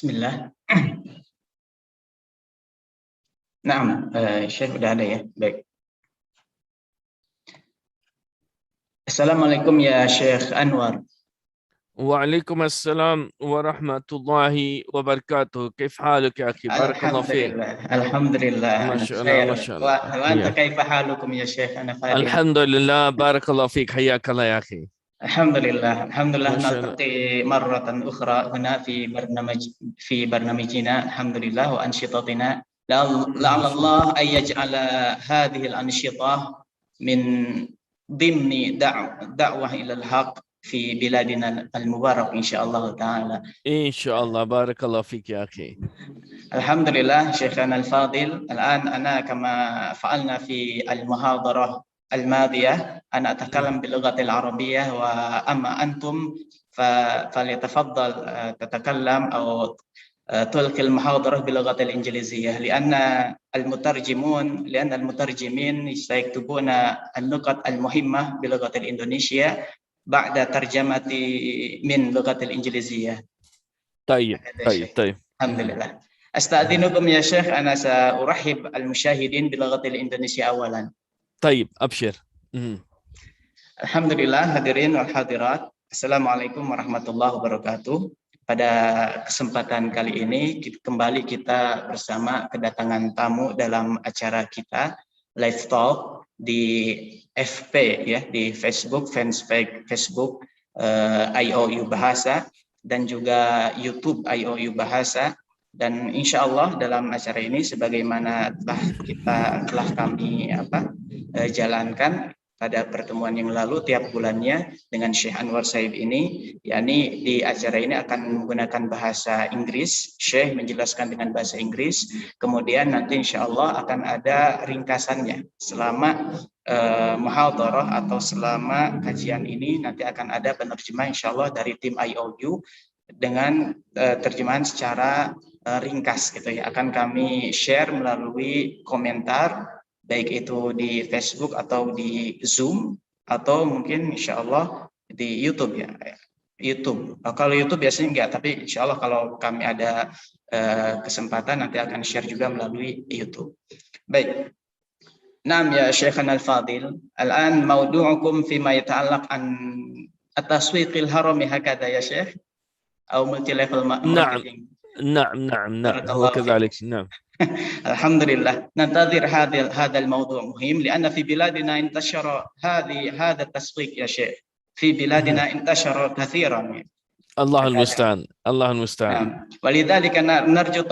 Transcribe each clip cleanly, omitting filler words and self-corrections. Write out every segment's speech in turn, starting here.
Bismillah. Naam, Syekh udah ada ya. Baik. Assalamualaikum ya Syekh Anwar. وعليكم السلام ورحمة الله وبركاته. كيف حالك يا أخي؟ بارك الله فيك. الحمد لله. ما شاء الله ما شاء الله. وأنت كيف حالكم يا شيخ؟ أنا فاضل. الحمد لله بارك الله فيك. حياك الله يا أخي. الحمد لله نلتقي مرة أخرى هنا في برنامجنا الحمد لله وأنشطتنا لعل الله أن يجعل هذه الأنشطة من ضمن دعوة إلى الحق في بلادنا المبارك إن شاء الله تعالى. إن شاء الله بارك الله فيك يا أخي. الحمد لله شيخنا الفاضل. الآن أنا كما فعلنا في المحاضرة الماضية أنا أتكلم باللغة العربية وأما أنتم فليتفضل تتكلم أو تلقي المحاضرة باللغة الإنجليزية لأن المترجمين سيكتبون النقط المهمة باللغة الإندونيسية بعد ترجمة من اللغة الإنجليزية. طيب. الحمد لله. أستأذنكم يا شيخ أنا سأرحب المشاهدين باللغة الإندونيسية أولا. طيب أبشر. Alhamdulillah hadirin wal hadirat. Assalamualaikum warahmatullahi wabarakatuh. Pada kesempatan kali ini kembali kita bersama kedatangan tamu dalam acara kita live talk di FP ya, di Facebook fanspage Facebook IOU Bahasa dan juga YouTube IOU Bahasa. Dan insya Allah dalam acara ini sebagaimana telah kami jalankan pada pertemuan yang lalu tiap bulannya dengan Syekh Anwar Sahib ini, yakni di acara ini akan menggunakan bahasa Inggris. Syekh menjelaskan dengan bahasa Inggris, kemudian nanti insya Allah akan ada ringkasannya selama muhadharah atau selama kajian ini nanti akan ada penerjemah insya Allah dari tim IOU dengan terjemahan secara ringkas gitu ya, akan kami share melalui komentar baik itu di Facebook atau di Zoom atau mungkin insya Allah di YouTube ya. YouTube. Kalau YouTube biasanya enggak, tapi insya Allah kalau kami ada kesempatan nanti akan share juga melalui YouTube. Baik. Naam ya Syekhana al-Fadil. Al-an mawdu'ukum fima yata'allaq an at-taswiqil harami hakada ya Syekh atau multi level marketing. نعم وكذلك نعم. الحمد لله ننتظر هذا الموضوع مهم لأن في بلادنا انتشر هذا التسويق يا شيخ في بلادنا انتشر كثيرا. الله المستعان. ولذلك نرجو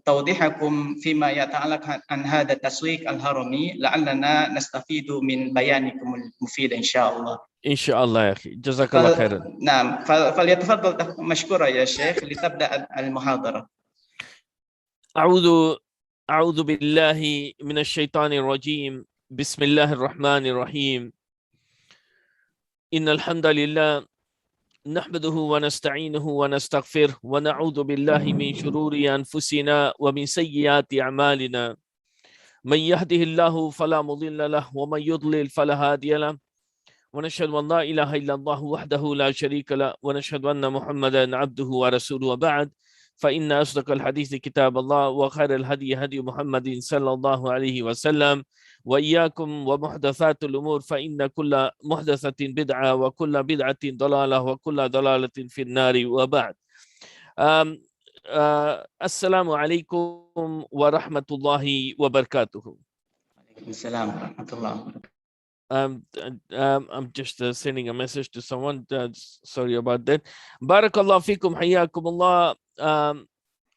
توضيحكم فيما يتعلق عن هذا التسويق الهرمي لعلنا نستفيد من بيانكم المفيد إن شاء الله. إن شاء الله يا أخي جزاك الله خيرا. نعم فليتفضل مشكورا يا شيخ لتبدأ المحاضرة. أعوذ بالله من الشيطان الرجيم. بسم الله الرحمن الرحيم. إن الحمد لله نحمده ونستعينه ونستغفره ونعوذ بالله من شرور أنفسنا ومن سيئات أعمالنا. من يهده الله فلا مضل له ومن يضلل فلا هادي له. ونشهد أن لا إله إلا الله وحده لا شريك له ونشهد أن محمدا عبده ورسوله وبعد فإن أصدق الحديث كتاب الله وخير الهدي هدي محمد صلى الله عليه وسلم وإياكم ومحدثات الأمور فإن كل محدثة بدعة وكل بدعة ضلالة وكل ضلالة في النار وبعد. السلام عليكم ورحمة الله وبركاته. السلام ورحمة الله وبركاته. I'm just sending a message to someone. Sorry about that. Barakallah fikum, hayakumullah.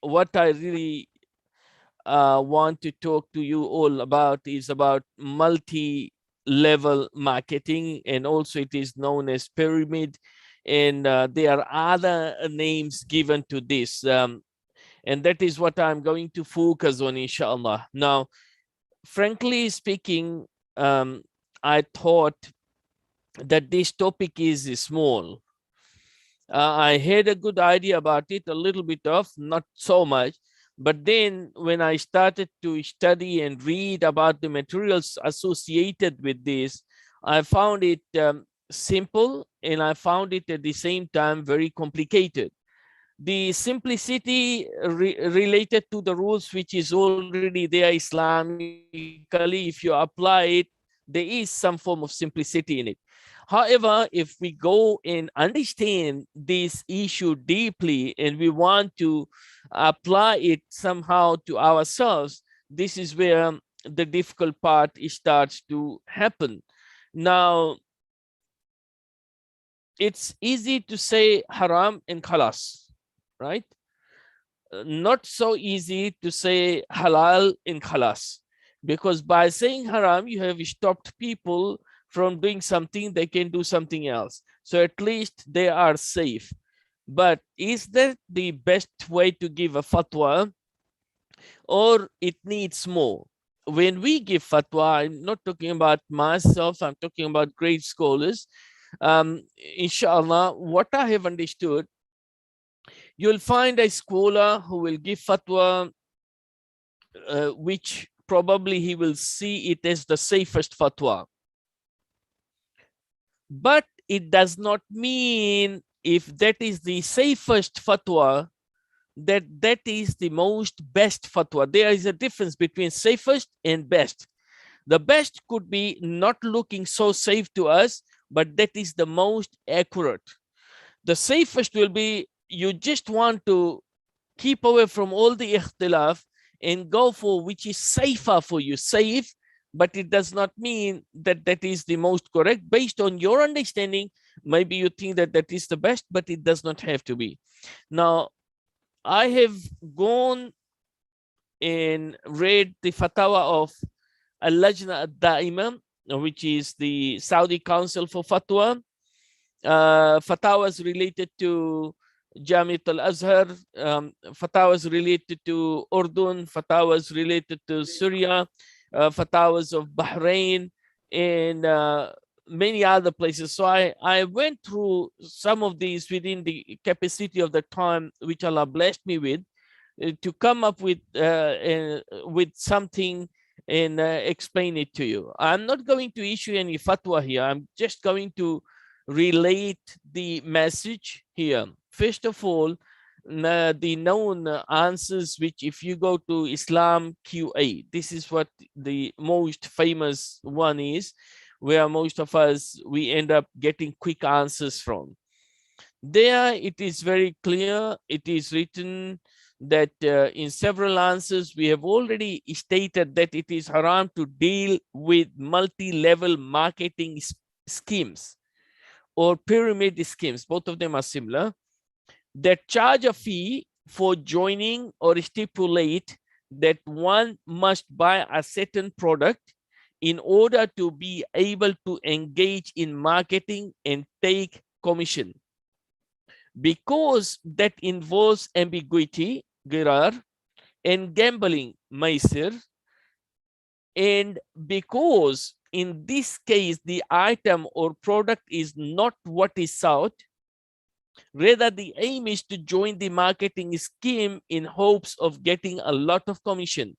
What I really want to talk to you all about is about multi-level marketing, and also it is known as pyramid, and there are other names given to this, and that is what I'm going to focus on, inshallah. Now, frankly speaking, I thought that this topic is small. I had a good idea about it, a little bit of, not so much. But then when I started to study and read about the materials associated with this, I found it simple, and I found it at the same time very complicated. the simplicity related to the rules which is already there Islamically, if you apply it, there is some form of simplicity in it. However, if we go and understand this issue deeply and we want to apply it somehow to ourselves, this is where the difficult part starts to happen. Now, it's easy to say haram and khalas, right? Not so easy to say halal in khalas, because by saying haram, you have stopped people from doing something, they can do something else. So at least they are safe. But is that the best way to give a fatwa, or it needs more? When we give fatwa, I'm not talking about myself, I'm talking about great scholars. Inshallah, what I have understood, you'll find a scholar who will give fatwa, which probably he will see it as the safest fatwa. But it does not mean if that is the safest fatwa, that is the most best fatwa. There is a difference between safest and best. The best could be not looking so safe to us, but that is the most accurate. The safest will be you just want to keep away from all the ikhtilaf and go for which is safer for you, safe, but it does not mean that that is the most correct. Based on your understanding, maybe you think that that is the best, but it does not have to be. Now, I have gone and read the fatwa of Al-Lajna Al-Da'ima, which is the Saudi Council for Fatwa. Fatwas related to Jamiat Al-Azhar, fatwas related to Urdun, fatwas related to Syria, fatwas of Bahrain, and many other places. So I went through some of these within the capacity of the time which Allah blessed me with, to come up with something and explain it to you. I'm not going to issue any fatwa here. I'm just going to relate the message here. First of all, the known answers, which if you go to Islam QA, this is what the most famous one is, where most of us, we end up getting quick answers from. There it is very clear, it is written that in several answers, we have already stated that it is haram to deal with multi-level marketing schemes or pyramid schemes. Both of them are similar, that charge a fee for joining or stipulate that one must buy a certain product in order to be able to engage in marketing and take commission. Because that involves ambiguity, girar, and gambling, maisir, and because in this case the item or product is not what is sought, rather the aim is to join the marketing scheme in hopes of getting a lot of commission.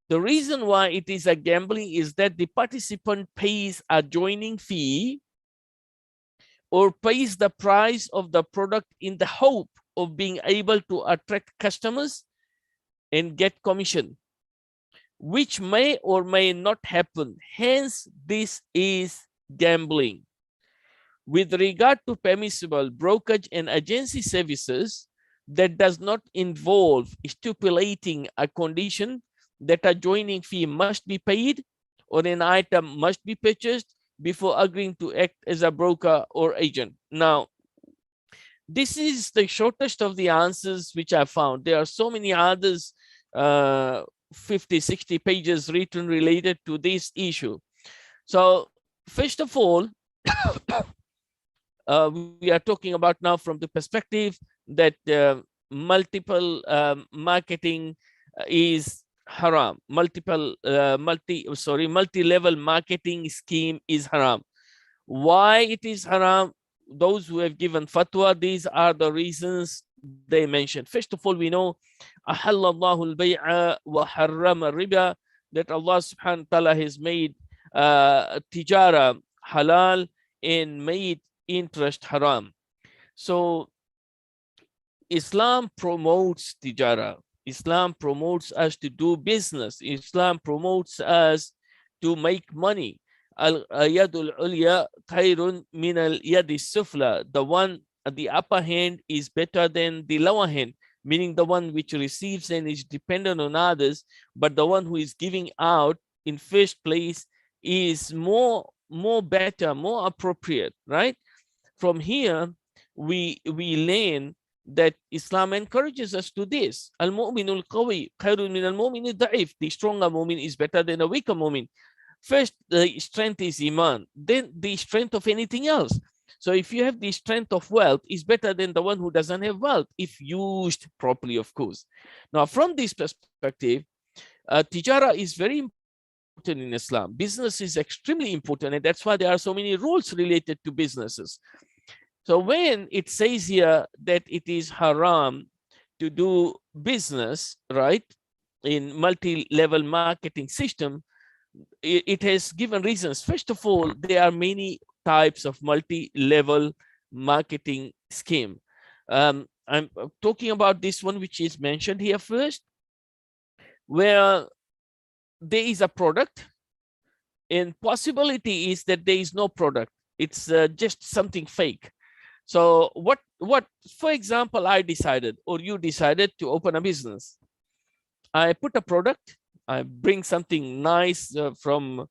The reason why it is a gambling is that the participant pays a joining fee or pays the price of the product in the hope of being able to attract customers and get commission, which may or may not happen. Hence, this is gambling. With regard to permissible brokerage and agency services, that does not involve stipulating a condition that a joining fee must be paid or an item must be purchased before agreeing to act as a broker or agent. Now, this is the shortest of the answers which I found. There are so many others, 50, 60 pages written related to this issue. So, first of all, we are talking about now from the perspective that multiple marketing is haram. Multi-level marketing scheme is haram. Why it is haram? Those who have given fatwa, these are the reasons they mentioned. First of all, we know ahallallahu al-bay'a wa harrama riba, that Allah subhanahu wa ta'ala has made tijara halal and made interest haram. So Islam promotes tijara. Islam promotes us to do business. Islam promotes us to make money. Al-yadul ulya khairun min al-yadi sufla. The one at the upper hand is better than the lower hand, meaning the one which receives and is dependent on others, but the one who is giving out in first place is more better, more appropriate, right? From here, we learn that Islam encourages us to this. Al-mu'minul qawi khairun min al-mu'min da'if. The stronger mu'min is better than a weaker mu'min. First, the strength is iman, then the strength of anything else. So if you have the strength of wealth, is better than the one who doesn't have wealth, if used properly, of course. Now, from this perspective, tijara is very important in Islam. Business is extremely important, and that's why there are so many rules related to businesses. So when it says here that it is haram to do business, right, in multi-level marketing system, it has given reasons. First of all, there are many types of multi-level marketing scheme. I'm talking about this one, which is mentioned here first, where there is a product, and possibility is that there is no product. It's just something fake. So what, for example, I decided, or you decided to open a business. I put a product, I bring something nice from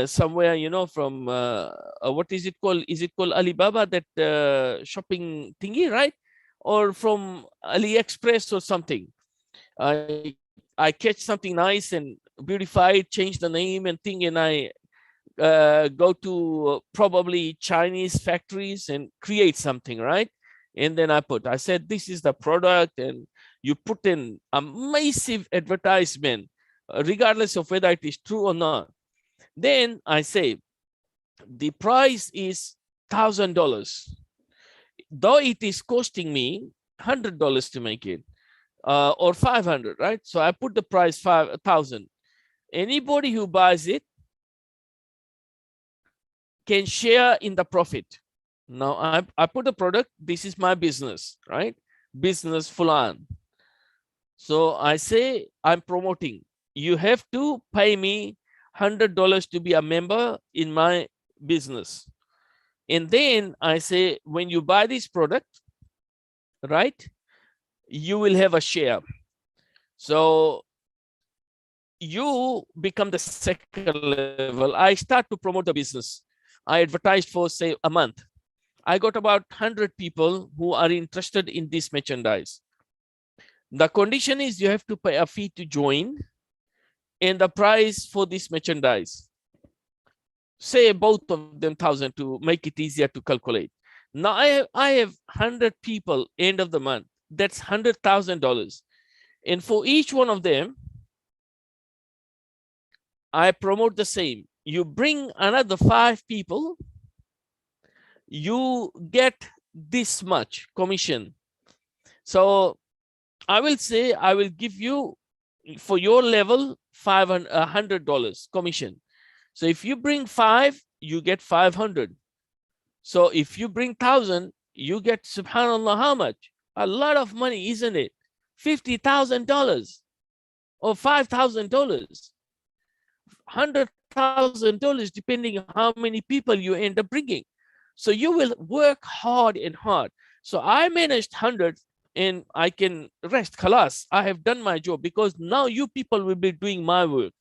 somewhere, you know, from what is it called? Is it called Alibaba, that shopping thingy, right? Or from AliExpress or something. I catch something nice and beautify it, change the name and thing, and I go to probably Chinese factories and create something, right? And then I said, this is the product, and you put in a massive advertisement, regardless of whether it is true or not. Then I say, the price is $1,000, though it is costing me $100 to make it, or 500, right? So I put the price 5,000. Anybody who buys it can share in the profit. Now I put the product, this is my business, right? Business fulan. So I say, I'm promoting, you have to pay me $100 to be a member in my business. And then I say, when you buy this product, right, you will have a share. So you become the second level. I start to promote the business. I advertised for, say, a month. I got about 100 people who are interested in this merchandise. The condition is you have to pay a fee to join, and the price for this merchandise, say both of them 1,000 to make it easier to calculate. Now I have 100 people end of the month. That's $100,000. And for each one of them, I promote the same. You bring another 5 people, you get this much commission. So I will say, I will give you, for your level, $100 commission. So if you bring 5, you get 500. So if you bring 1,000, you get, subhanallah, how much? A lot of money, isn't it? $50,000 or $5,000. $100,000, depending on how many people you end up bringing. So you will work hard and hard. So I managed 100 and I can rest. Khalas, I have done my job, because now you people will be doing my work.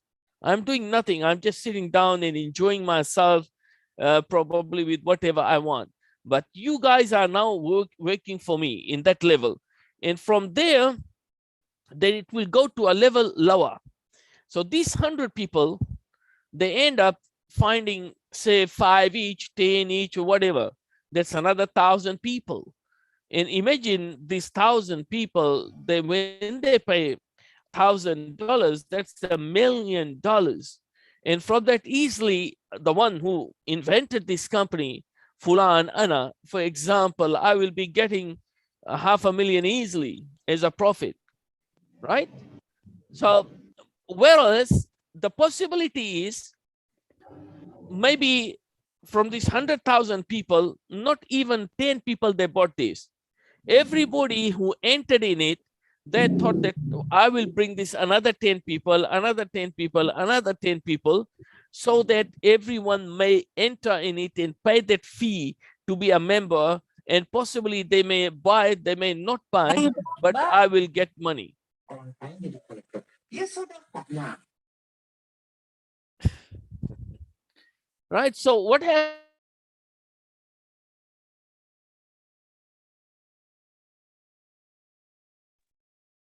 I'm doing nothing. I'm just sitting down and enjoying myself, probably with whatever I want. But you guys are now working for me in that level. And from there, then it will go to a level lower. So these 100 people, they end up finding, say, 5 each, 10 each, or whatever. That's another 1,000 people. And imagine these 1,000 people, when they pay $1,000, that's $1 million. And from that, easily, the one who invented this company, Fulan Ana, for example, I will be getting $500,000 easily as a profit, right? So whereas the possibility is, maybe from these 100,000 people, not even 10 people they bought this. Everybody who entered in it, they thought that I will bring this another 10 people, another 10 people, another 10 people, so that everyone may enter in it and pay that fee to be a member, and possibly they may buy, they may not buy, but I will get money. Right? So what happened?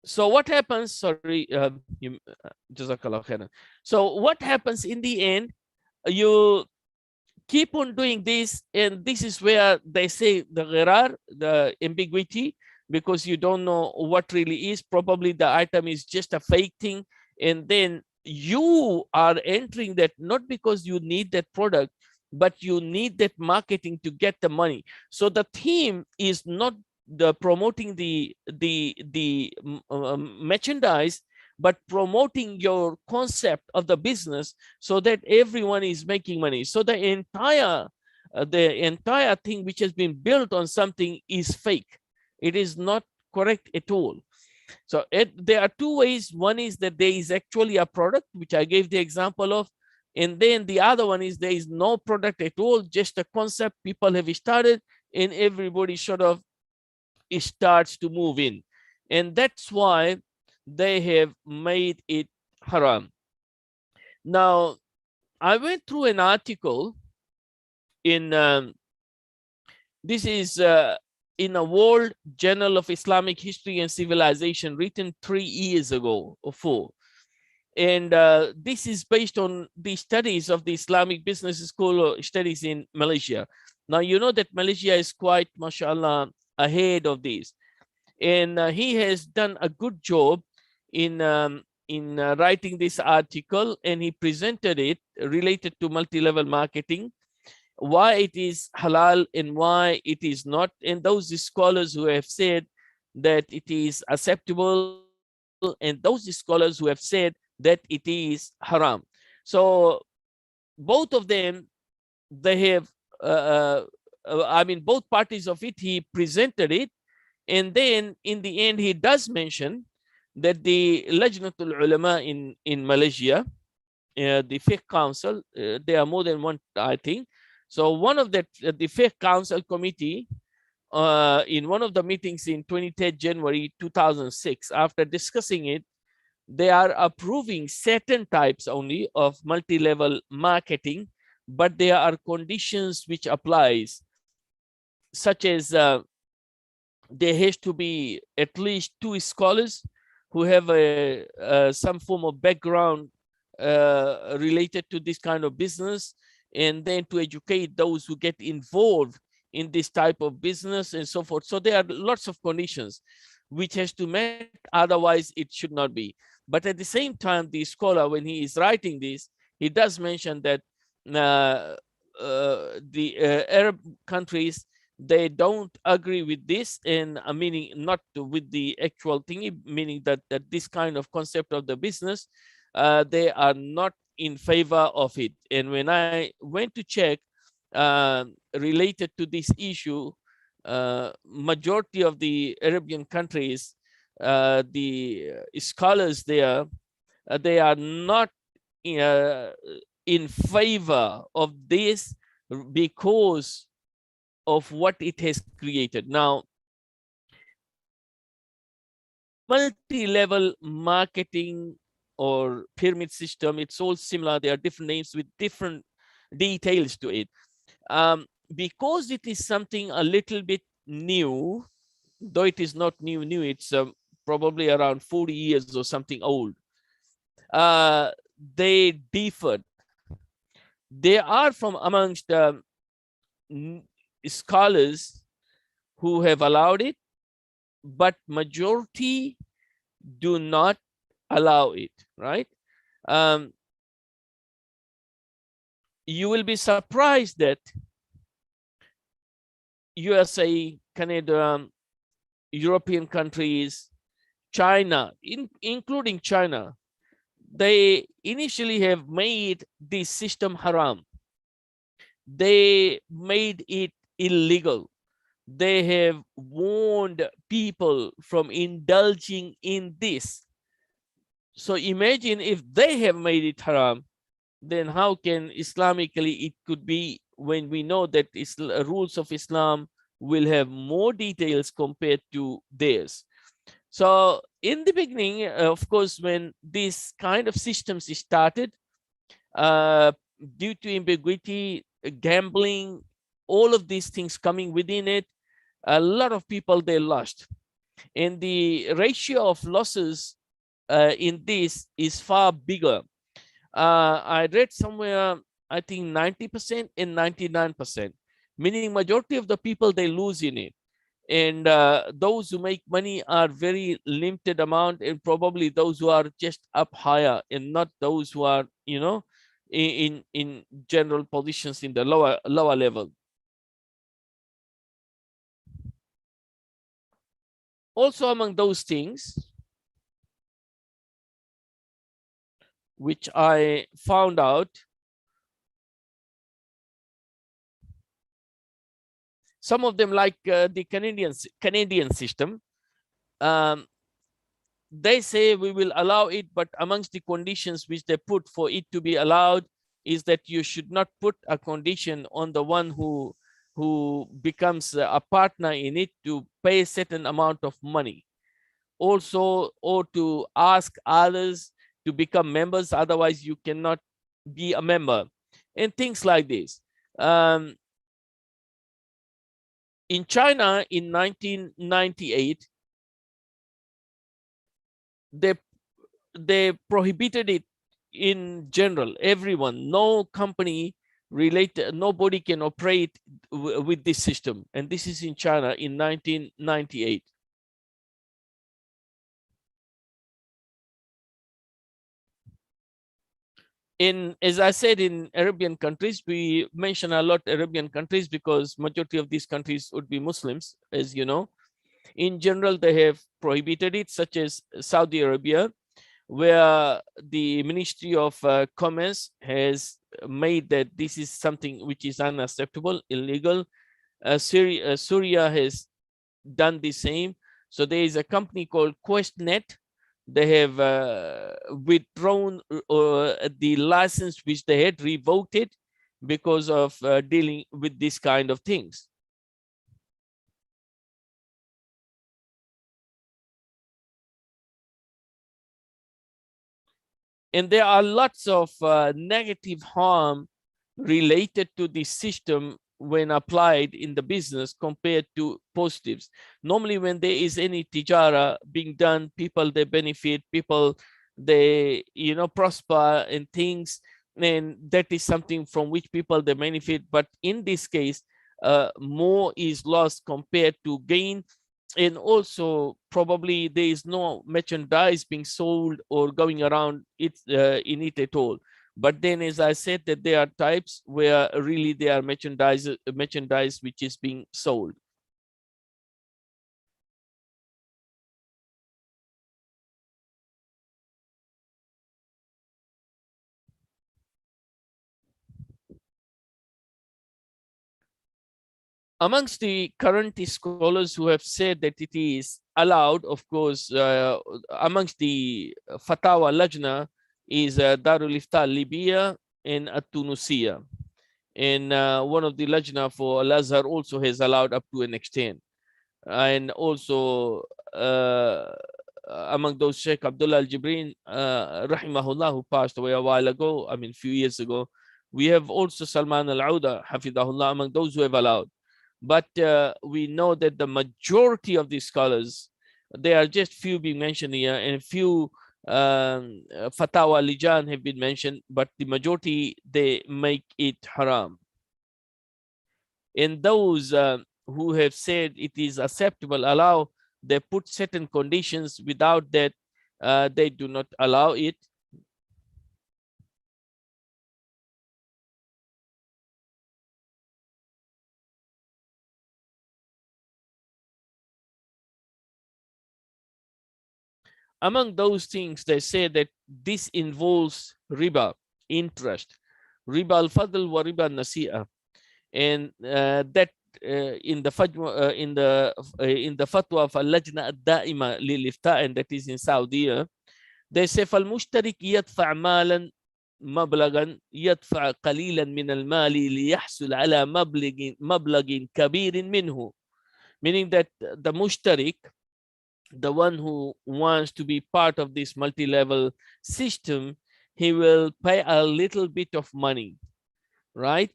So what happens? Sorry, Jazakallah khairan. So what happens in the end? You keep on doing this, and this is where they say the ghirar, the ambiguity, because you don't know what really is. Probably the item is just a fake thing, and then you are entering that not because you need that product, but you need that marketing to get the money. So the theme is not the promoting the merchandise, but promoting your concept of the business, so that everyone is making money. So the entire thing which has been built on something is fake. It is not correct at all. So there are two ways. One is that there is actually a product, which I gave the example of, and then the other one is there is no product at all, just a concept people have started, and everybody sort of starts to move in, and that's why they have made it haram. Now, I went through an article in this is in a World Journal of Islamic History and Civilization, written 3 years ago or 4. And this is based on the studies of the Islamic Business School studies in Malaysia. Now, you know that Malaysia is quite, mashallah, ahead of this. And he has done a good job in writing this article, and he presented it related to multi-level marketing, why it is halal and why it is not. And those scholars who have said that it is acceptable, and those scholars who have said that it is haram. So both of them, they have, I mean, both parties of it, he presented it. And then in the end, he does mention that the Lajnatul Ulama in Malaysia, the Fiqh Council, there are more than one, I think. So one of the Fiqh Council committee, in one of the meetings in 23rd January 2006, after discussing it, they are approving certain types only of multi-level marketing, but there are conditions which applies, such as there has to be at least 2 scholars who have some form of background related to this kind of business, and then to educate those who get involved in this type of business and so forth. So there are lots of conditions which has to met, otherwise it should not be. But at the same time, the scholar, when he is writing this, he does mention that the Arab countries, they don't agree with this, and meaning not with the actual thingy, meaning that this kind of concept of the business, they are not in favor of it. And when I went to check related to this issue, majority of the Arabian countries, the scholars there, they are not in favor of this because of what it has created. Now, multi-level marketing or pyramid system, it's all similar. There are different names with different details to it. Because it is something a little bit new, though it is not new, it's probably around 40 years or something old. They differed. There are from amongst scholars who have allowed it, but majority do not allow it, right? You will be surprised that USA, Canada, European countries, China, including China, they initially have made this system haram. They made it illegal. they have warned people from indulging in this. So imagine if they have made it haram, then how can Islamically it could be, when we know that rules of Islam will have more details compared to theirs. So in the beginning, of course, when this kind of systems started, due to ambiguity, gambling, all of these things coming within it, a lot of people, they lost. And the ratio of losses in this is far bigger. I read somewhere, I think 90% and 99%, meaning majority of the people, they lose in it. And those who make money are very limited amount, and probably those who are just up higher, and not those who are, you know, in general positions in the lower level. Also, among those things which I found out, some of them, like the Canadian system, they say we will allow it, but amongst the conditions which they put for it to be allowed is that you should not put a condition on the one who becomes a partner in it to pay a certain amount of money, also, or to ask others to become members, otherwise you cannot be a member, and things like this. In China in 1998, they prohibited it in general. Everyone, no company related, nobody can operate with this system, and this is in China in 1998. As I said, in Arabian countries, we mention a lot Arabian countries because majority of these countries would be Muslims, as you know. In general, they have prohibited it, such as Saudi Arabia, where the Ministry of Commerce has made that this is something which is unacceptable, illegal. Syria has done the same. So there is a company called QuestNet. They have withdrawn the license which they had, revoked it because of dealing with this kind of things. And there are lots of negative harm related to this system when applied in the business compared to positives. Normally, when there is any tijara being done, people, they benefit, people, they, you know, prosper and things, and that is something from which people, they benefit. But in this case, more is lost compared to gain. And also probably there is no merchandise being sold or going around it in it at all. But then, as I said, that there are types where really there are merchandise which is being sold. Amongst the current scholars who have said that it is allowed, of course, amongst the Fatawa Lajna is Darul Ifta Libya and At-Tunisia. And one of the Lajna for Al-Azhar also has allowed up to an extent. And also among those, Sheikh Abdullah Al-Jibrin, rahimahullah, who passed away a while ago, I mean, a few years ago. We have also Salman Al-Auda, Hafidahullah, among those who have allowed. But we know that the majority of these scholars, there are just few being mentioned here, and few Fatawa Lijan have been mentioned, but the majority, they make it haram. And those who have said it is acceptable, allow, they put certain conditions. Without that, they do not allow it. Among those things, they say that this involves riba, interest, riba al-fadl wa riba al-nasi'ah. And that in the fatwa for Lajna ad-Da'ima lil-Ifta, and that is in Saudi, they say فالمشترك يدفع مالا مبلغا يدفع قليلا من المال ليحصل على مبلغ كبير منه, meaning that the mushtarik, the one who wants to be part of this multi-level system, he will pay a little bit of money, right?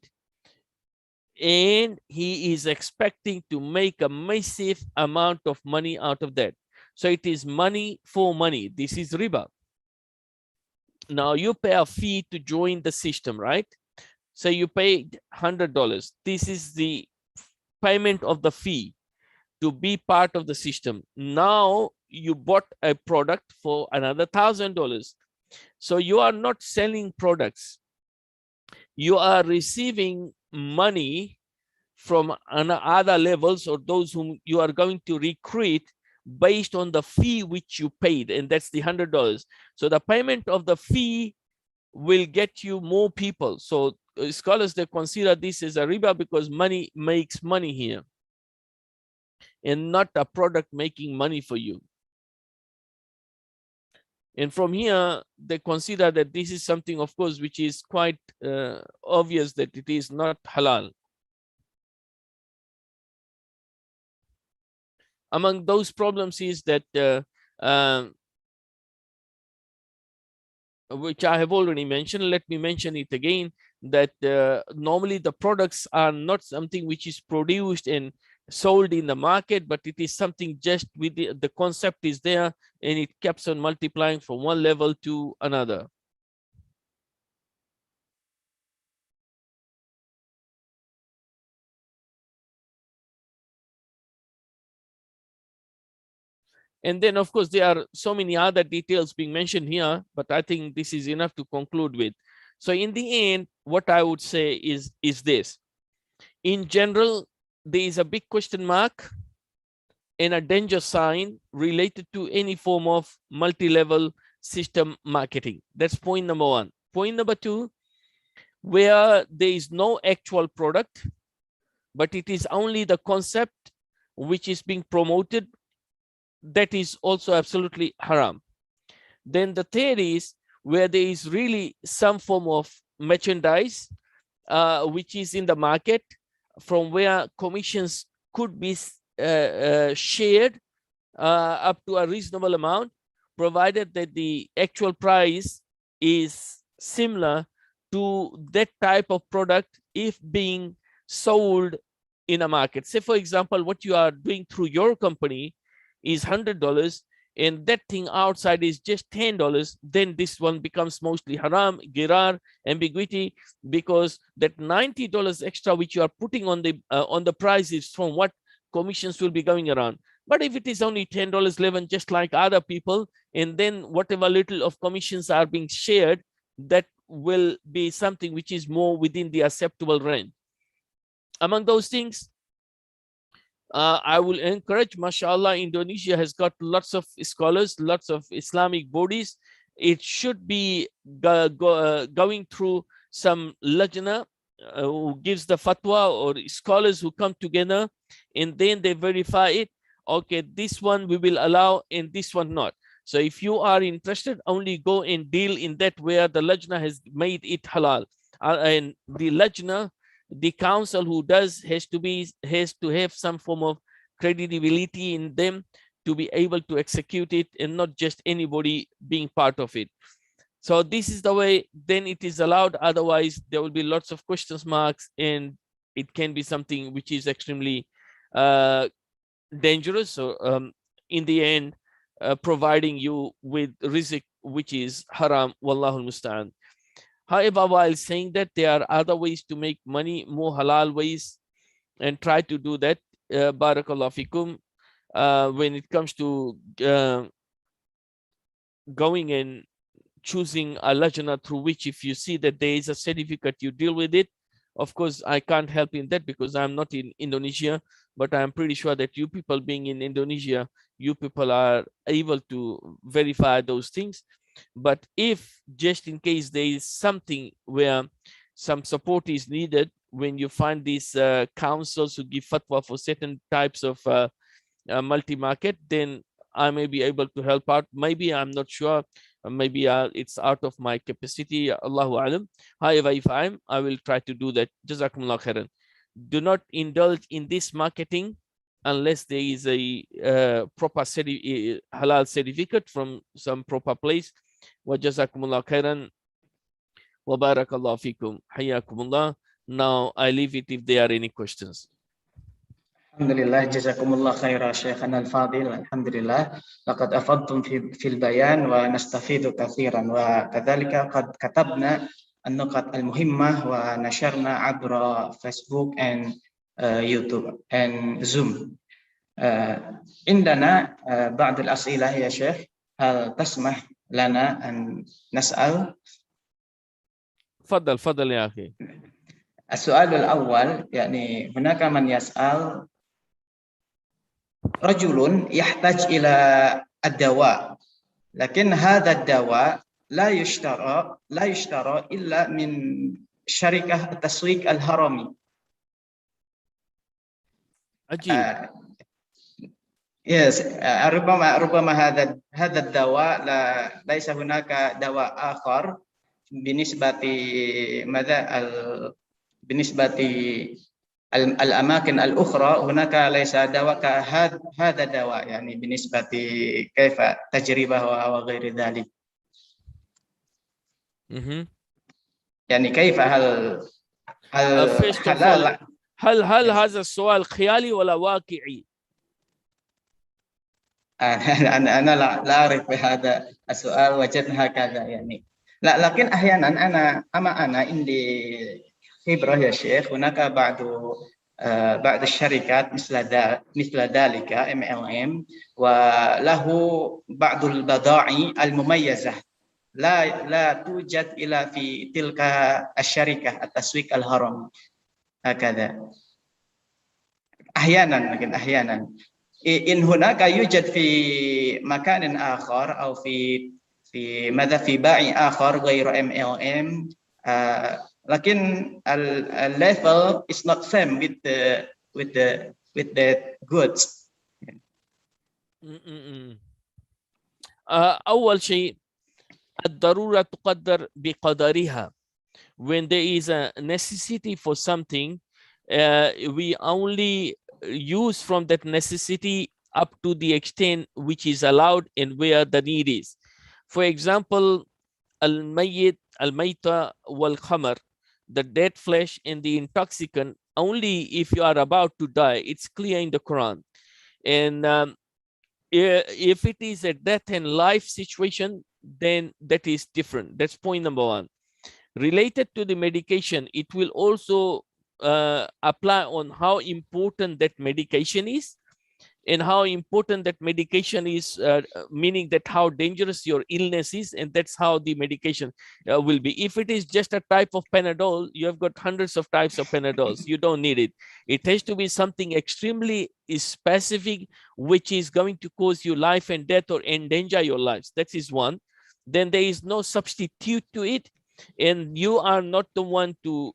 And he is expecting to make a massive amount of money out of that. So it is money for money. This is riba. Now you pay a fee to join the system, right? So you paid $100. This is the payment of the fee to be part of the system. Now you bought a product for another $1,000. So you are not selling products. You are receiving money from other levels or those whom you are going to recruit based on the fee which you paid, and that's the $100. So the payment of the fee will get you more people. So scholars, they consider this as a riba because money makes money here and not a product making money for you. And from here, they consider that this is something, of course, which is quite obvious that it is not halal. Among those problems is that, which I have already mentioned, let me mention it again, that normally the products are not something which is produced and sold in the market, but it is something just with the concept is there and it keeps on multiplying from one level to another. And then, of course, there are so many other details being mentioned here, but I think this is enough to conclude with. So in the end, what I would say is this. In general, there is a big question mark and a danger sign related to any form of multi-level system marketing. That's point number one. Point number two, where there is no actual product, but it is only the concept which is being promoted, that is also absolutely haram. Then the third is where there is really some form of merchandise which is in the market, from where commissions could be shared up to a reasonable amount, provided that the actual price is similar to that type of product if being sold in a market. Say, for example, what you are doing through your company is $100 and that thing outside is just $10, then this one becomes mostly haram, girar, ambiguity, because that $90 extra which you are putting on the price is from what commissions will be going around. But if it is only $10, $11, just like other people, and then whatever little of commissions are being shared, that will be something which is more within the acceptable range. Among those things, I will encourage, mashallah, Indonesia has got lots of scholars, lots of Islamic bodies. It should be going through some lajna who gives the fatwa, or scholars who come together and then they verify it. Okay, this one we will allow and this one not. So if you are interested, only go and deal in that where the lajna has made it halal. And the lajna, the council who does, has to have some form of credibility in them to be able to execute it, and not just anybody being part of it. So this is the way then it is allowed. Otherwise there will be lots of question marks and it can be something which is extremely dangerous. So in the end, providing you with rizq which is haram, wallahu musta'an. However, while saying that, there are other ways to make money, more halal ways, and try to do that. Barakallahu fikum. When it comes to going and choosing a lajna through which, if you see that there is a certificate, you deal with it. Of course, I can't help in that because I'm not in Indonesia, but I'm pretty sure that you people being in Indonesia, you people are able to verify those things. But if just in case there is something where some support is needed, when you find these councils who give fatwa for certain types of multi-market, then I may be able to help out. Maybe I'm not sure. Maybe it's out of my capacity. Allahu alam. However, if I will try to do that. Jazakumullah khairan. Do not indulge in this marketing unless there is a proper halal certificate from some proper place. Wa jazakumullah khairan. Wa barakallahu fikum. Hayyakumullah. Now I leave it if there are any questions. Alhamdulillah, jazakumullah khaira Syekhana al-Fadil. Alhamdulillah, laqad afadtum fil bayan wa nastafidu kathiran wa kadzalika qad katabna an-nuqat al-muhimmah wa nasharna abra Facebook and YouTube and Zoom. عندنا بعض الأسئلة يا شيخ، هل تسمح لنا أن نسأل؟ تفضل يا أخي. السؤال الأول، يعني هناك من يسأل: رجل يحتاج إلى الدواء، لكن هذا الدواء لا يشترى إلا من شركة التسويق الهرمي. عجيب. Yes, ربما هذا الدواء ليس هناك دواء آخر بالنسبة الأماكن الأخرى، هناك ليس دواء هذا دواء، يعني بالنسبة كيف تجربة وغير ذلك. يعني كيف هل هذا السؤال خيالي ولا واقعي؟ أنا لا أعرف هذا السؤال، وجدت هكذا يعني. لا، لكن أحيانا أنا عندي خبرة يا شيخ. هناك بعض الشركات مثل ذلك MLM، وله بعض البضائع المميزة لا توجد إلا في تلك الشركة التسويق الهرمي، هكذا. أحيانا إن هناك يوجد في مكان آخر أو في بائع آخر غير MLM، لكن level is not same with the goods. أول شيء الضرورة تقدر بقدرها. When there is a necessity for something, we only use from that necessity up to the extent which is allowed and where the need is. For example, al-mayta wal-khamar, the dead flesh and the intoxicant, only if you are about to die. It's clear in the Quran. And if it is a death and life situation, then that is different. That's point number one. Related to the medication, it will also apply on how important that medication is, and how important that medication is, meaning that how dangerous your illness is, and that's how the medication will be. If it is just a type of Panadol, you have got hundreds of types of Panadols. You don't need it. It has to be something extremely specific, which is going to cause you life and death or endanger your lives. That is one. Then there is no substitute to it. And you are not the one to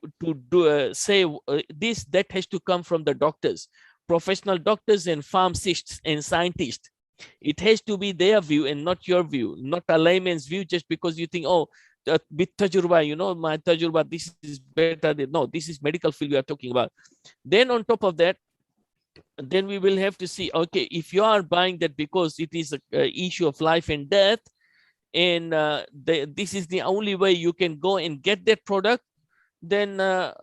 say that has to come from the doctors, professional doctors and pharmacists and scientists. It has to be their view and not your view, not a layman's view, just because you think, oh, with tajurba, my tajurba, this is better. No, this is medical field we are talking about. Then on top of that, then we will have to see, okay, if you are buying that because it is an issue of life and death, and this is the only way you can go and get that product, then Allah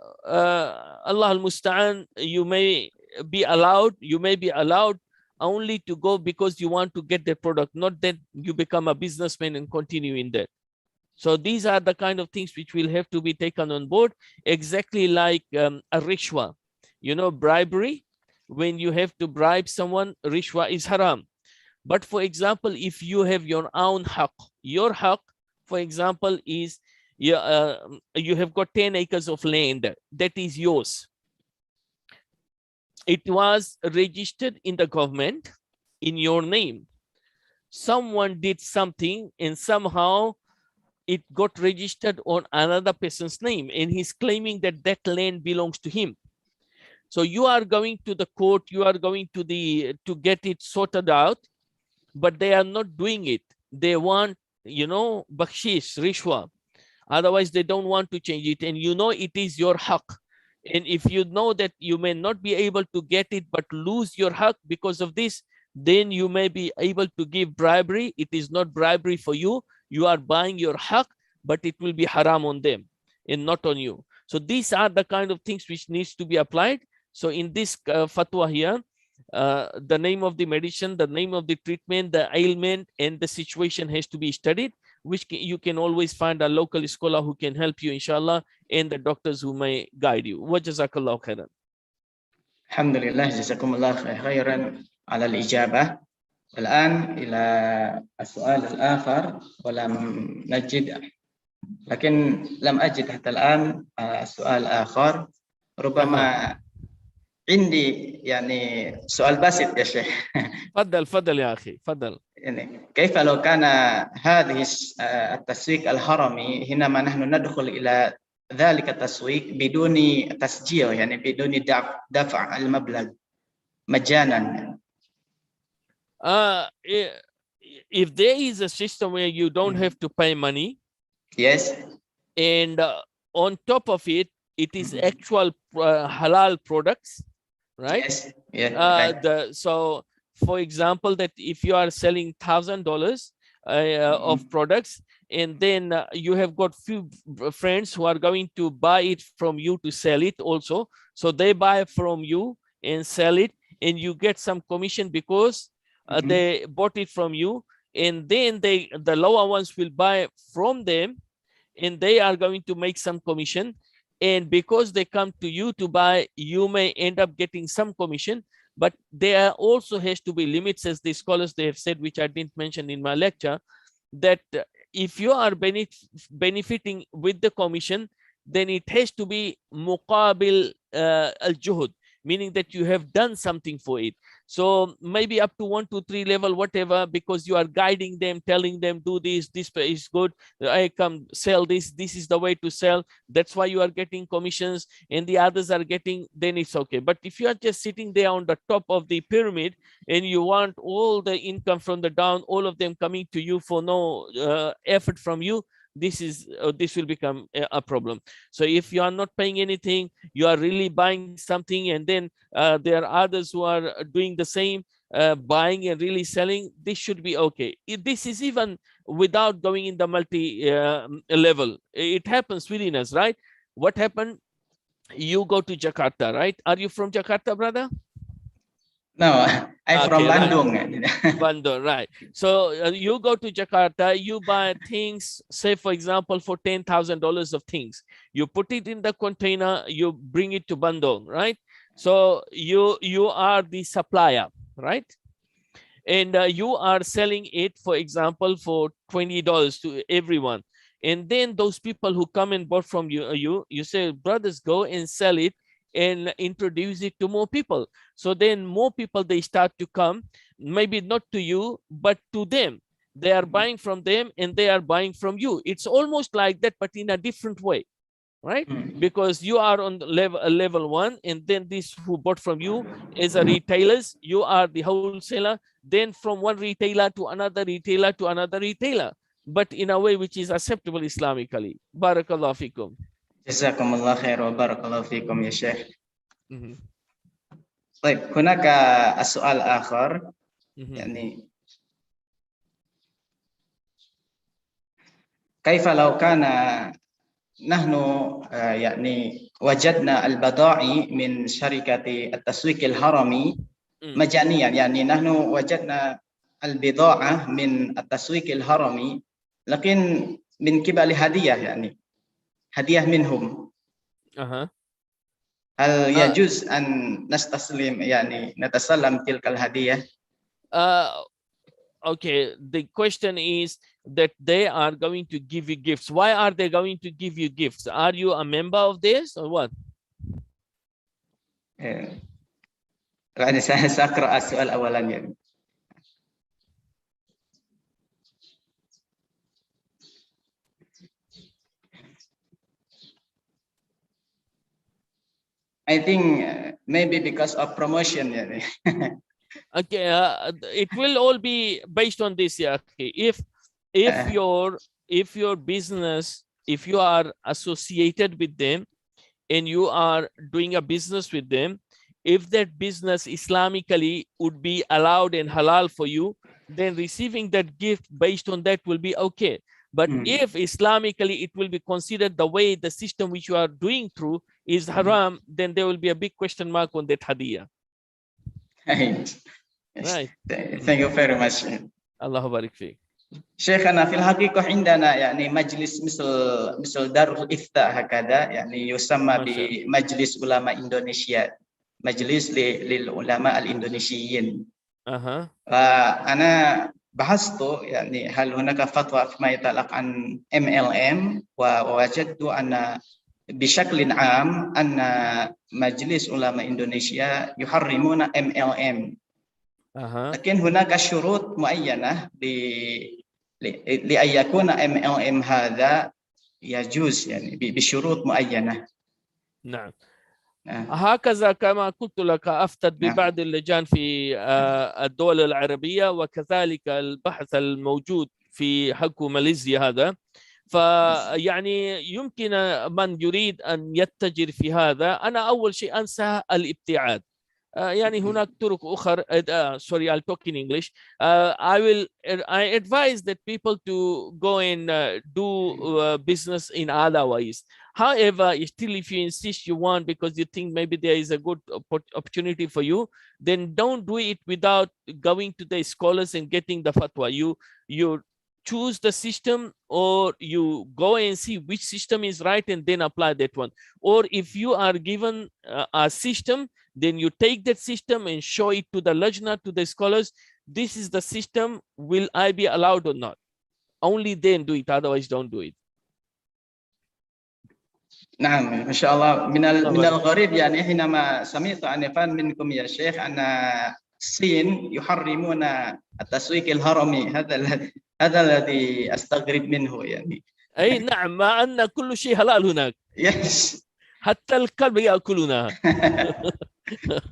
al-Musta'an, you may be allowed only to go because you want to get that product, not that you become a businessman and continue in that. So these are the kind of things which will have to be taken on board, exactly like a rishwa, bribery. When you have to bribe someone, rishwa is haram. But for example, if you have your own haqq, your haqq, for example, is you have got 10 acres of land that is yours. It was registered in the government in your name. Someone did something and somehow it got registered on another person's name, and he's claiming that that land belongs to him. So you are going to the court, you are going to get it sorted out, but they are not doing it. They want, bakshish, rishwa. Otherwise, they don't want to change it. And it is your haq. And if you know that you may not be able to get it, but lose your haq because of this, then you may be able to give bribery. It is not bribery for you. You are buying your haq, but it will be haram on them and not on you. So these are the kind of things which needs to be applied. So in this fatwa here, the name of the medicine, the name of the treatment, the ailment, and the situation has to be studied, which you can always find a local scholar who can help you, inshallah, and the doctors who may guide you. Wa jazakallahu khairan. Alhamdulillah, jazakumullah khairan ala al-ijabah. الآن إلى السؤال الآخر ولم نجد، لكن لم أجد حتى الآن السؤال الآخر. ربما عندي يعني سؤال بسيط يا شيخ. فضل يا أخي، فضل. يعني كيف لو كان هذه التسويق الهرمي حينما نحن ندخل إلى ذلك التسويق بدون تسجيل، يعني بدون دفع المبلغ مجانا. If there is a system where you don't have to pay money, yes, and on top of it, it is actual halal products, right? Yes, yeah. Right. So, for example, that if you are selling $1,000 of products, and then you have got few friends who are going to buy it from you to sell it also, so they buy from you and sell it, and you get some commission because they bought it from you, and then the lower ones will buy from them, and they are going to make some commission, and because they come to you to buy, you may end up getting some commission. But there also has to be limits, as the scholars they have said, which I didn't mention in my lecture, that if you are benefiting with the commission, then it has to be muqabil al-juhud, meaning that you have done something for it. So maybe up to 1, 2, 3 level, whatever, because you are guiding them, telling them, do this is good, I come sell this is the way to sell, that's why you are getting commissions, and the others are getting, then it's okay. But if you are just sitting there on the top of the pyramid and you want all the income from the down, all of them coming to you for no effort from you, this will become a problem. So if you are not paying anything, you are really buying something, and then there are others who are doing the same, buying and really selling, this should be okay. This is even without going in the multi level. It happens within us, right? What happened? You go to Jakarta, right? Are you from Jakarta, brother? No, I'm from Bandung. Right. Bandung, right. So you go to Jakarta, you buy things, say for example, for $10,000 of things. You put it in the container, you bring it to Bandung, right? So you are the supplier, right? And you are selling it, for example, for $20 to everyone. And then those people who come and bought from you say, brothers, go and sell it and introduce it to more people. So then more people, they start to come, maybe not to you, but to them. They are buying from them and they are buying from you. It's almost like that, but in a different way, right? Because you are on the level 1, and then these who bought from you as a retailers, you are the wholesaler, then from one retailer to another retailer to another retailer, but in a way which is acceptable Islamically. Barakallahu fikum. Jazakumullah khair wa barakallahu fikum ya Syekh. طيب هناك السؤال آخر يعني كيف لو كان نحن يعني وجدنا البضائع من شركة التسويق الهرمي مجانيا، يعني نحن وجدنا البضاعة من التسويق الهرمي لكن من قبل هدية، يعني هدية منهم. هل يجوز أن نستسلم يعني نتسلم تلك الهدية؟ Okay, the question is that they are going to give you gifts. Why are they going to give you gifts? Are you a member of this or what? يعني سأقرأ السؤال أولا يعني. I think maybe because of promotion. Okay, it will all be based on this. Yeah. Okay. If your business, if you are associated with them and you are doing a business with them, if that business Islamically would be allowed and halal for you, then receiving that gift based on that will be okay. But if Islamically it will be considered the way the system which you are doing through is haram, then there will be a big question mark on that hadiyah. Right. Right. Thank you very much. الله بارك فيك. شيخنا في الحقيقة عندنا يعني مجلس مثل دار الإفتاء هكذا يعني يسمى بمجلس علماء إندونيسيا، مجلس للعلماء الإندونيسيين. فأنا بحثت يعني هل هناك فتوى فيما يتعلق عن MLM، ووجدت أن بشكل عام أن مجلس علماء إندونيسيا يحرمون MLM. لكن هناك شروط معينة لأن يكون MLM هذا يجوز يعني بشروط معينة. نعم. هكذا كما قلت لك أفتت ببعض اللجان في الدول العربية، وكذلك البحث الموجود في حق ماليزيا هذا. فيعني يمكن من يريد أن يتجر في هذا، أنا أول شيء أنصح الابتعاد. يعني هناك طرق أخرى. Sorry, I'll talk in English. I advise that people to go and do business in other ways. However, still, if you insist you want because you think maybe there is a good opportunity for you, then don't do it without going to the scholars and getting the fatwa. You choose the system, or you go and see which system is right and then apply that one. Or if you are given a system, then you take that system and show it to the lajna, to the scholars. This is the system. Will I be allowed or not? Only then do it. Otherwise, don't do it. نعم ما شاء الله. من الغريب يعني حينما سمعت عنفا منكم يا شيخ أن الصين يحرمون التسويق الهرمي. هذا الذي أستغرب منه يعني. أي نعم، مع أن كل شيء حلال هناك. Yes. حتى الكلب يأكلونها.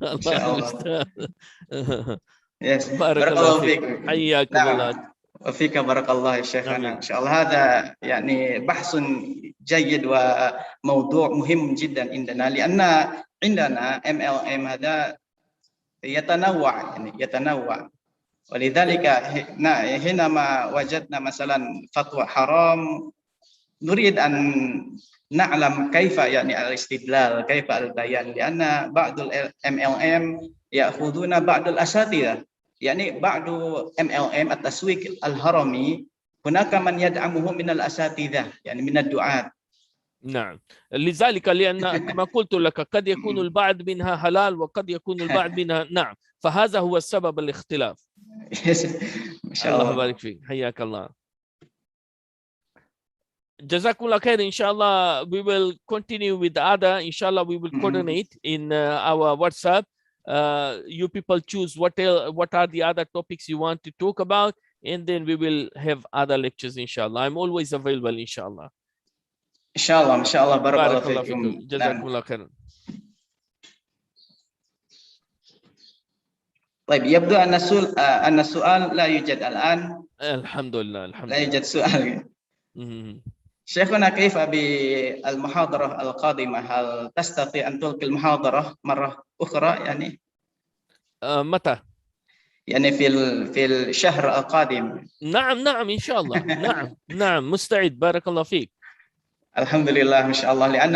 إن شاء الله. Yes. بارك الله فيك. حياكم الله. وفيك بارك الله يا شيخنا. إن شاء الله هذا يعني بحث جيد وموضوع مهم جدا عندنا، لأن عندنا MLM هذا يتنوع يعني يتنوع، ولذلك حينما وجدنا مثلا فتوى حرام نريد أن نعلم كيف يعني الاستدلال، كيف البيان، لأن بعض MLM يأخذون بعض الأساتذة، يعني بعض MLM التسويق الهرمي هناك من يدعمه من الأساتذة يعني من الدعاة. نعم، لذلك لأن كما قلت لك قد يكون البعض منها حلال وقد يكون البعض منها نعم، فهذا هو السبب الاختلاف. ما شاء الله. الله يبارك فيك. حياك الله. Jazakumullah khair. Inshallah, we will continue with the other. Inshallah, we will coordinate in our WhatsApp. You people choose what are the other topics you want to talk about, and then we will have other lectures. Inshallah, I'm always available. Inshallah. Inshallah, inshallah. Barakallahu fikum. Jazakumullah khair. طيب يبدو أن السؤال لا يوجد الآن. الحمد لله. لا يوجد سؤال. شيخنا كيف بالمحاضرة القادمة؟ هل تستطيع أن تلقي المحاضرة مرة أخرى يعني؟ متى؟ يعني في الشهر القادم. نعم إن شاء الله. نعم مستعد. بارك الله فيك. الحمد لله ما شاء الله، لأن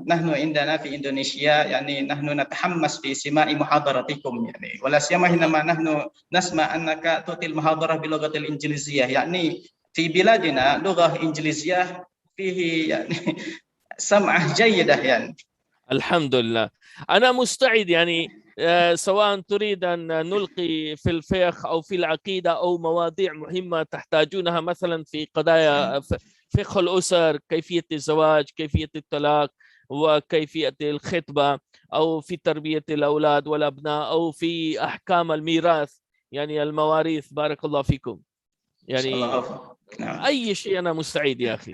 نحن عندنا في إندونيسيا يعني نحن نتحمس في سماع محاضرتكم يعني، ولا سيما حينما نحن نسمع أنك تعطي المحاضرة باللغة الإنجليزية، يعني في بلادنا لغة إنجليزية فيه يعني سمعة جيدة يعني. الحمد لله. أنا مستعد يعني سواء تريد أن نلقي في الفقه أو في العقيدة أو مواضيع مهمة تحتاجونها مثلا في قضايا فقه الأسر، كيفية الزواج، كيفية الطلاق، وكيفية الخطبة، أو في تربية الأولاد والأبناء، أو في أحكام الميراث يعني المواريث. بارك الله فيكم. يعني نعم. أي شيء أنا مستعد يا أخي.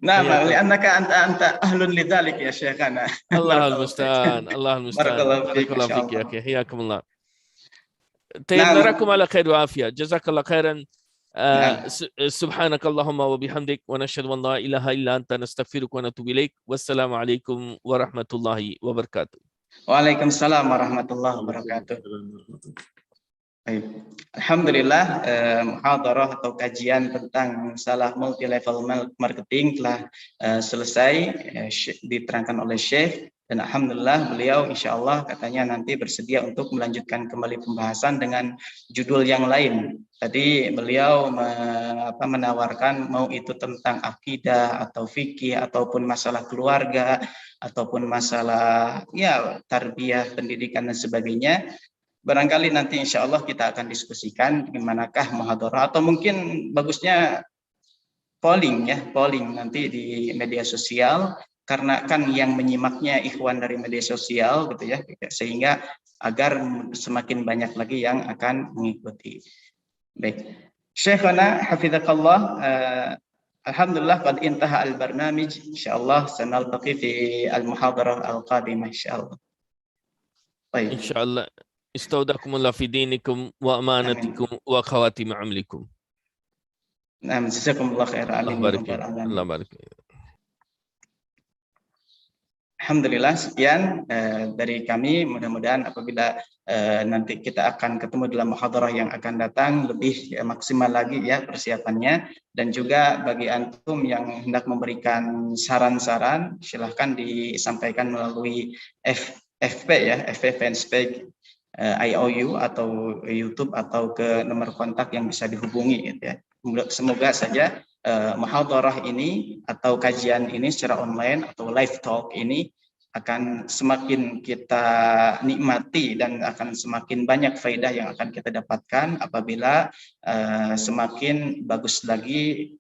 نعم حياك الله. لأنك أنت أهل لذلك يا شيخنا. الله بارك الله فيك. المستعان، الله بارك المستعان. الله بارك فيك إن الله شاء فيك يا الله. أخي، حياكم الله. طيب نعم نراكم على خير وعافية، جزاك الله خيرا. نعم. سبحانك اللهم وبحمدك ونشهد أن لا إله إلا أنت نستغفرك ونتوب إليك، والسلام عليكم ورحمة الله وبركاته. Waalaikumsalam warahmatullahi wabarakatuh. Baik. Alhamdulillah, muhadarah atau kajian tentang masalah multi level marketing telah selesai diterangkan oleh Syekh, dan alhamdulillah beliau insya Allah katanya nanti bersedia untuk melanjutkan kembali pembahasan dengan judul yang lain. Tadi beliau menawarkan mau itu tentang akidah atau fikih ataupun masalah keluarga ataupun masalah ya tarbiyah, pendidikan dan sebagainya. Barangkali nanti insya Allah kita akan diskusikan bagaimanakah muhadarah, atau mungkin bagusnya polling nanti di media sosial, karena kan yang menyimaknya ikhwan dari media sosial gitu ya, sehingga agar semakin banyak lagi yang akan mengikuti. Baik, Syekhana hafidzakallah, alhamdulillah qad intaha al-barnamij, insyaallah sanaltaqi fi al-muhadarah al-qadimah insyaallah. Baik. Insyaallah. استودعكم الله في دينكم وأمانتكم وخواتم عملكم. Nah, jazakumullah khair. Allah barik. Allah barik. Alhamdulillah, sekian dari kami. Mudah-mudahan apabila nanti kita akan ketemu dalam muhadarah yang akan datang lebih maksimal lagi ya persiapannya, dan juga bagi antum yang hendak memberikan saran-saran silahkan disampaikan melalui FP ya, FP fanspage IOU atau YouTube atau ke nomor kontak yang bisa dihubungi gitu ya. Semoga saja muhadarah ini atau kajian ini secara online atau live talk ini akan semakin kita nikmati dan akan semakin banyak faedah yang akan kita dapatkan apabila semakin bagus lagi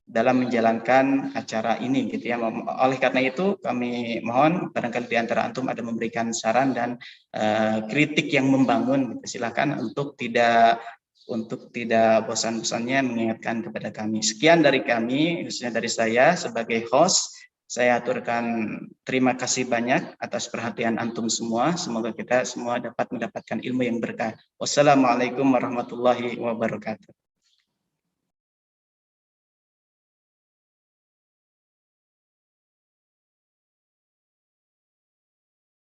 dalam menjalankan acara ini gitu ya. Oleh karena itu kami mohon barangkali di antara antum ada memberikan saran dan kritik yang membangun gitu. Silakan untuk tidak bosan-bosannya mengingatkan kepada kami. Sekian dari kami, khususnya dari saya sebagai host. Saya aturkan terima kasih banyak atas perhatian antum semua. Semoga kita semua dapat mendapatkan ilmu yang berkah. Wassalamualaikum warahmatullahi wabarakatuh.